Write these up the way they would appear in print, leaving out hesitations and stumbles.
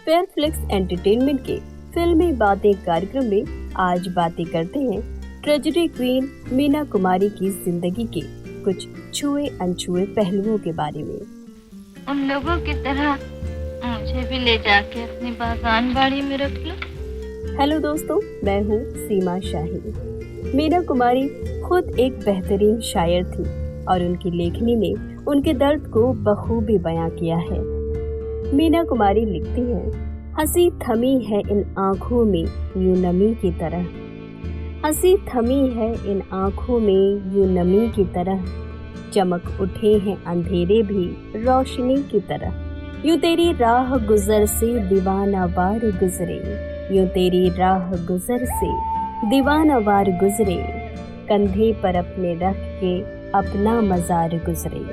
फेयरफ्लिक्स entertainment के फिल्मी बातें कार्यक्रम में आज बातें करते हैं ट्रेजेडी क्वीन मीना कुमारी की जिंदगी के कुछ छुए अनछुए पहलुओं के बारे में। उन लोगों की तरह मुझे भी ले जाके अपनी बागान बाड़ी में रख लो। हेलो दोस्तों, मैं हूँ सीमा शाही। मीना कुमारी खुद एक बेहतरीन शायर थी और उनकी लेखनी ने उनके दर्द को बखूबी बयां किया है। मीना कुमारी लिखती हैं, हंसी थमी है इन आँखों में यूं नमी की तरह, हंसी थमी है इन आँखों में यूं नमी की तरह, चमक उठे हैं अंधेरे भी रोशनी की तरह, यूं तेरी राह गुजर से दीवाना वार गुजरे, यूं तेरी राह गुजर से दीवाना वार गुजरे, कंधे पर अपने रख के अपना मजार गुजरे।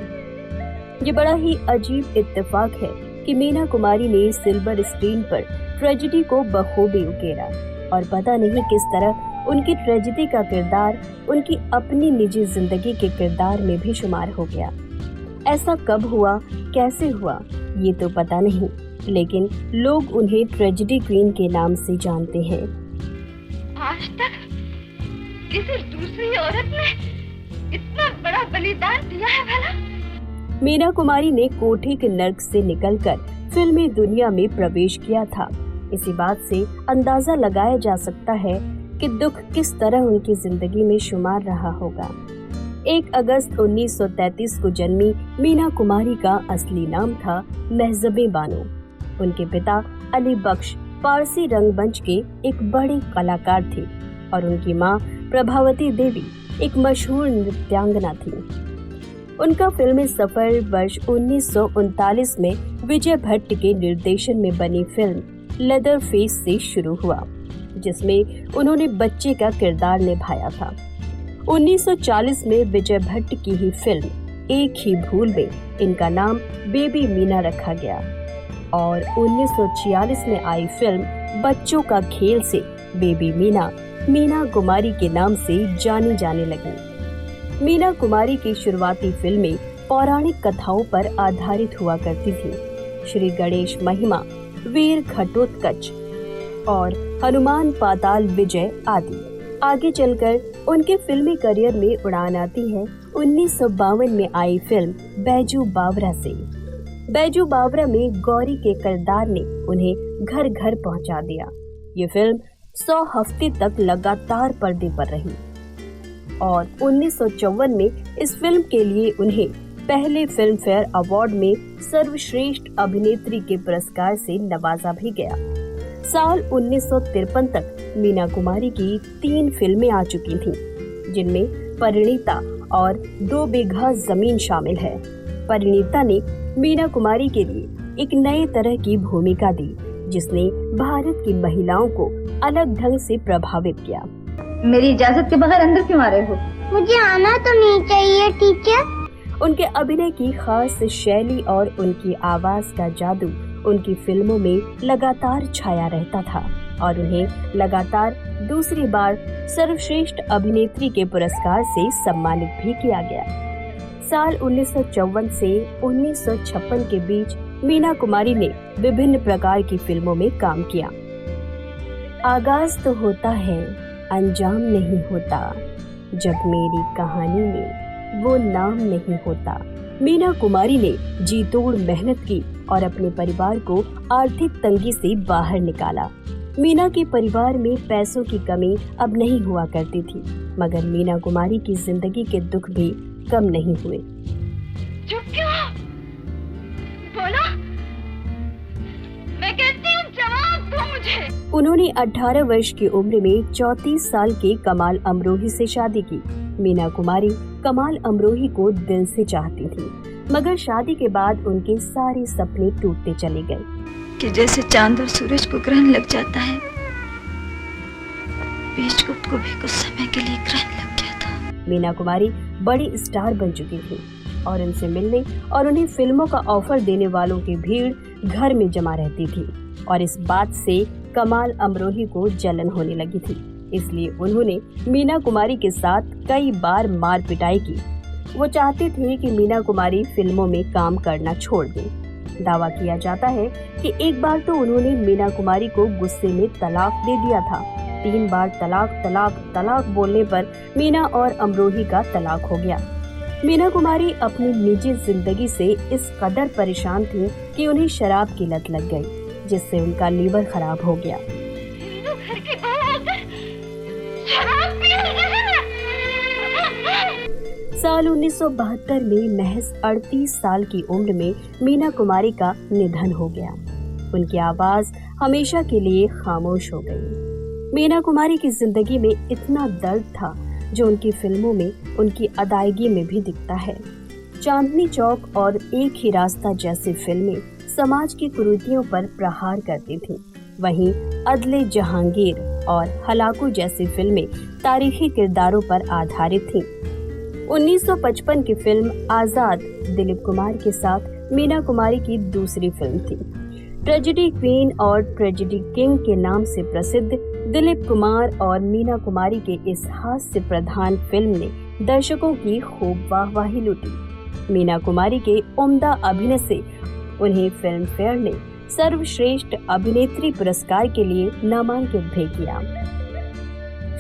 ये बड़ा ही अजीब इत्तेफाक है कि मीना कुमारी ने सिल्वर स्क्रीन पर ट्रेजेडी को बखूबी उकेरा और पता नहीं किस तरह उनकी ट्रेजेडी का किरदार उनकी अपनी निजी जिंदगी के किरदार में भी शुमार हो गया। ऐसा कब हुआ, कैसे हुआ, ये तो पता नहीं, लेकिन लोग उन्हें ट्रेजेडी क्वीन के नाम से जानते हैं। आज तक किसी दूसरी औरत ने इतना बड़ा बलिदान दिया है भला? मीना कुमारी ने कोठे के नर्क से निकलकर फिल्मी दुनिया में प्रवेश किया था। इसी बात से अंदाजा लगाया जा सकता है कि दुख किस तरह उनकी जिंदगी में शुमार रहा होगा। 1 अगस्त 1933 को जन्मी मीना कुमारी का असली नाम था महजबे बानो। उनके पिता अली बख्श पारसी रंगमंच के एक बड़े कलाकार थे और उनकी मां प्रभावती देवी एक मशहूर नृत्यांगना थी। उनका फिल्मी सफर वर्ष 1939 में विजय भट्ट के निर्देशन में बनी फिल्म लेदर फेस से शुरू हुआ, जिसमें उन्होंने बच्चे का किरदार निभाया था। 1940 में विजय भट्ट की ही फिल्म एक ही भूल में इनका नाम बेबी मीना रखा गया और 1946 में आई फिल्म बच्चों का खेल से बेबी मीना मीना कुमारी के नाम से जानी जाने लगी। मीना कुमारी की शुरुआती फिल्में पौराणिक कथाओं पर आधारित हुआ करती थी। श्री गणेश महिमा, वीर घटोत्कच और हनुमान पाताल विजय आदि। आगे चलकर उनके फिल्मी करियर में उड़ान आती है 1952 में आई फिल्म बैजू बावरा से। बैजू बावरा में गौरी के किरदार ने उन्हें घर घर पहुंचा दिया। ये फिल्म 100 हफ्ते तक लगातार पर्दे पर रही और 1954 में इस फिल्म के लिए उन्हें पहले फिल्म फेयर अवार्ड में सर्वश्रेष्ठ अभिनेत्री के पुरस्कार से नवाजा भी गया। साल 1953 तक मीना कुमारी की 3 फिल्में आ चुकी थीं, जिनमें परिणीता और 2 बीघा जमीन शामिल है। परिणीता ने मीना कुमारी के लिए एक नए तरह की भूमिका दी, जिसने भारत की महिलाओं को अलग ढंग से प्रभावित किया। मेरी इजाजत के बगैर अंदर क्यों आ रहे हो? मुझे आना तो नहीं चाहिए टीचर। उनके अभिनय की खास शैली और उनकी आवाज का जादू उनकी फिल्मों में लगातार छाया रहता था और उन्हें लगातार दूसरी बार सर्वश्रेष्ठ अभिनेत्री के पुरस्कार से सम्मानित भी किया गया। साल 1954 से 1956 के बीच मीना कुमारी ने विभिन्न प्रकार की फिल्मों में काम किया। आगाज तो होता है, अंजाम नहीं होता, जब मेरी कहानी में वो नाम नहीं होता। मीना कुमारी ने जी तोड़ मेहनत की और अपने परिवार को आर्थिक तंगी से बाहर निकाला। मीना के परिवार में पैसों की कमी अब नहीं हुआ करती थी, मगर मीना कुमारी की जिंदगी के दुख भी कम नहीं हुए। चुप क्यों? बोलो, मैं कहती हूँ जवाब दो मुझे। उन्होंने 18 वर्ष की उम्र में 34 साल के कमाल अमरोही से शादी की। मीना कुमारी कमाल अमरोही को दिल से चाहती थी, मगर शादी के बाद उनके सारे सपने टूटते चले गए। कि जैसे चांद और सूरज को ग्रहण लग जाता है, बीजगुप्त को भी कुछ समय के लिए ग्रहण लग गया था। मीना कुमारी बड़ी स्टार बन चुकी थी और उनसे मिलने और उन्हें फिल्मों का ऑफर देने वालों की भीड़ घर में जमा रहती थी और इस बात से कमाल अमरोही को जलन होने लगी थी। इसलिए उन्होंने मीना कुमारी के साथ कई बार मार पिटाई की। वो चाहते थे कि मीना कुमारी फिल्मों में काम करना छोड़ दें। दावा किया जाता है कि एक बार तो उन्होंने मीना कुमारी को गुस्से में तलाक दे दिया था। 3 बार तलाक तलाक तलाक बोलने पर मीना और अमरोही का तलाक हो गया। मीना कुमारी अपनी निजी जिंदगी से इस कदर परेशान थी कि उन्हें शराब की लत लग गई, जिससे उनका लीवर खराब हो गया। साल 1972 में महज 38 साल की उम्र में मीना कुमारी का निधन हो गया। उनकी आवाज हमेशा के लिए खामोश हो गई। मीना कुमारी की जिंदगी में इतना दर्द था जो उनकी फिल्मों में, उनकी अदायगी में भी दिखता है। चांदनी चौक और एक ही रास्ता जैसी फिल्में समाज की कुरीतियों पर प्रहार करती थीं। वहीं अदले जहांगीर और हलाकू जैसी फिल्में तारीखी किरदारों पर आधारित थीं। 1955 की फिल्म आजाद दिलीप कुमार के साथ मीना कुमारी की दूसरी फिल्म थी। ट्रेजेडी क्वीन और ट्रेजेडी किंग के नाम से प्रसिद्ध दिलीप कुमार और मीना कुमारी के इस हास्य प्रधान फिल्म ने दर्शकों की खूब वाहवाही लूटी। मीना कुमारी के उम्दा अभिनय से उन्हें फिल्म फेयर ने सर्वश्रेष्ठ अभिनेत्री पुरस्कार के लिए नामांकित भी किया।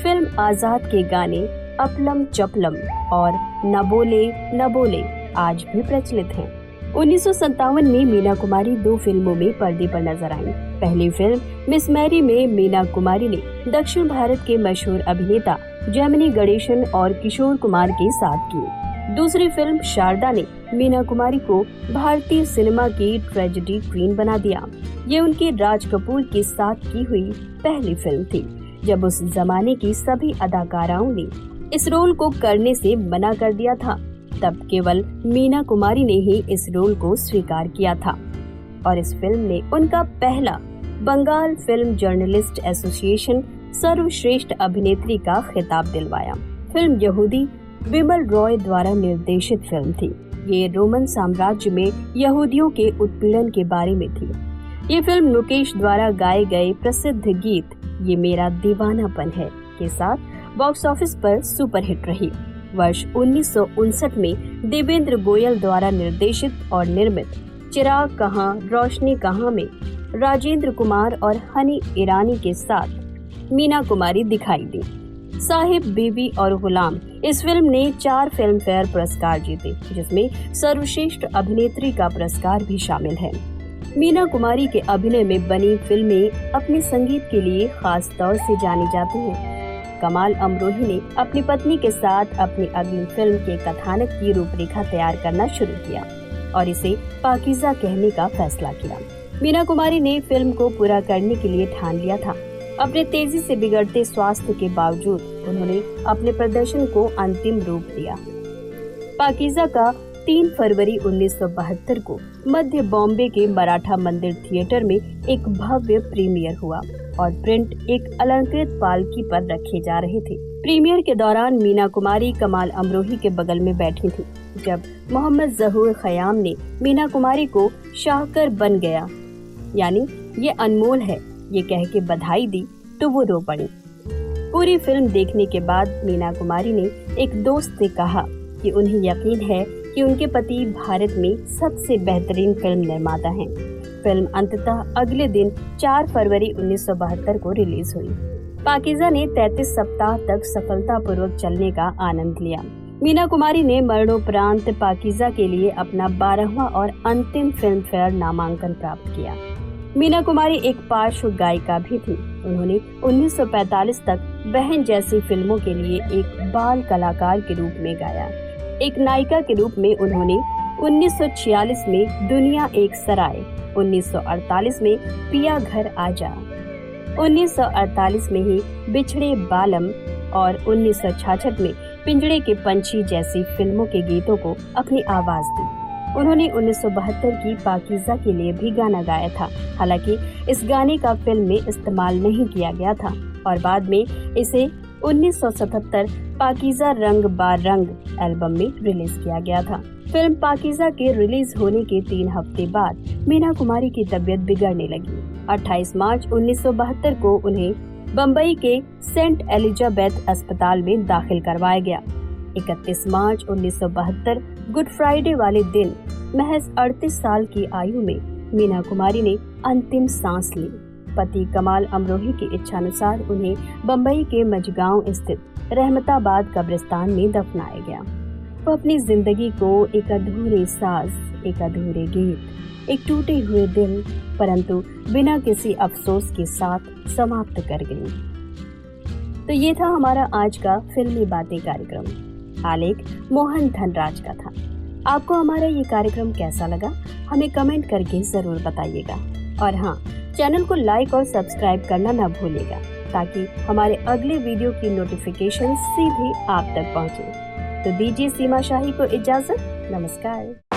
फिल्म आजाद के गाने अपलम चपलम और न बोले आज भी प्रचलित हैं। 1957 में मीना कुमारी 2 फिल्मों में पर्दे पर नजर आईं। पहली फिल्म मिस मैरी में मीना कुमारी ने दक्षिण भारत के मशहूर अभिनेता जेमिनी गणेशन और किशोर कुमार के साथ की। दूसरी फिल्म शारदा ने मीना कुमारी को भारतीय सिनेमा की ट्रेजेडी क्वीन बना दिया। ये उनकी राज कपूर के साथ की हुई पहली फिल्म थी, जब उस जमाने की सभी अदाकाराओं ने इस रोल को करने से मना कर दिया था। तब केवल मीना कुमारी ने ही इस रोल को स्वीकार किया था और इस फिल्म ने उनका पहला बंगाल फिल्म जर्नलिस्ट एसोसिएशन सर्वश्रेष्ठ अभिनेत्री का खिताब दिलवाया। फिल्म यहूदी विमल रॉय द्वारा निर्देशित फिल्म थी। ये रोमन साम्राज्य में यहूदियों के उत्पीड़न के बारे में थी। ये फिल्म मुकेश द्वारा गाए गए प्रसिद्ध गीत ये मेरा दीवानापन है के साथ बॉक्स ऑफिस पर सुपरहिट रही। वर्ष 1959 में देवेंद्र गोयल द्वारा निर्देशित और निर्मित चिराग कहाँ रोशनी कहाँ में राजेंद्र कुमार और हनी ईरानी के साथ मीना कुमारी दिखाई दी। साहिब बीवी और गुलाम इस फिल्म ने 4 फिल्म फेयर पुरस्कार जीते, जिसमें सर्वश्रेष्ठ अभिनेत्री का पुरस्कार भी शामिल है। मीना कुमारी के अभिनय में बनी फिल्में अपने संगीत के लिए खास तौर से जानी जाती हैं। कमाल अमरोही ने अपनी पत्नी के साथ अपनी अगली फिल्म के कथानक की रूपरेखा तैयार करना शुरू किया और इसे पाकीज़ा कहने का फैसला किया। मीना कुमारी ने फिल्म को पूरा करने के लिए ठान लिया था। अपने तेजी से बिगड़ते स्वास्थ्य के बावजूद उन्होंने अपने प्रदर्शन को अंतिम रूप दिया। पाकीज़ा का 3 फरवरी 1972 को मध्य बॉम्बे के मराठा मंदिर थिएटर में एक भव्य प्रीमियर हुआ और प्रिंट एक अलंकृत पालकी पर रखे जा रहे थे। प्रीमियर के दौरान मीना कुमारी कमाल अमरोही के बगल में बैठी थी। जब मोहम्मद जहूर खयाम ने मीना कुमारी को शाहकर बन गया यानी ये अनमोल है ये कह के बधाई दी तो वो रो पड़ी। पूरी फिल्म देखने के बाद मीना कुमारी ने एक दोस्त से कहा कि उन्हें यकीन है कि उनके पति भारत में सबसे बेहतरीन फिल्म निर्माता हैं। फिल्म अंततः अगले दिन 4 फरवरी 1972 को रिलीज हुई। पाकीज़ा ने 33 सप्ताह तक सफलतापूर्वक चलने का आनंद लिया। मीना कुमारी ने मरणोपरांत पाकीज़ा के लिए अपना 12वां और अंतिम फिल्म फेयर नामांकन प्राप्त किया। मीना कुमारी एक पार्श्व गायिका भी थी। उन्होंने 1945 तक बहन जैसी फिल्मों के लिए एक बाल कलाकार के रूप में गाया। एक नायिका के रूप में उन्होंने 1946 में दुनिया एक सराय, 1948 में पिया घर आजा, 1948 में ही बिछड़े बालम और 1966 में पिंजड़े के पंछी जैसी फिल्मों के गीतों को अपनी आवाज दी। उन्होंने 1972 की पाकीज़ा के लिए भी गाना गाया था। हालांकि इस गाने का फिल्म में इस्तेमाल नहीं किया गया था और बाद में इसे 1977 पाकीज़ा रंग बार रंग एल्बम में रिलीज किया गया था। फिल्म पाकीज़ा के रिलीज होने के 3 हफ्ते बाद मीना कुमारी की तबीयत बिगड़ने लगी। 28 मार्च 1972 को उन्हें बम्बई के सेंट एलिजाबेथ अस्पताल में दाखिल करवाया गया। 31 मार्च 1972 गुड फ्राइडे वाले दिन महज 38 साल की आयु में मीना कुमारी ने अंतिम सांस ली। पति कमाल अमरोही की इच्छानुसार उन्हें बम्बई के मझगांव स्थित रहमताबाद कब्रिस्तान में दफनाया गया। वो अपनी जिंदगी को एक अधूरे साज, एक अधूरे गीत, एक टूटे हुए दिल, परंतु बिना किसी अफसोस के साथ समाप्त कर गई। तो ये था हमारा आज का फिल्मी बातें कार्यक्रम। आलेख मोहन धनराज का था। आपको हमारा ये कार्यक्रम कैसा लगा हमें कमेंट करके जरूर बताइएगा। और हाँ, चैनल को लाइक और सब्सक्राइब करना ना भूलिएगा ताकि हमारे अगले वीडियो की नोटिफिकेशन सीधे आप तक पहुंचे। तो दीजिए सीमा शाही को इजाजत। नमस्कार।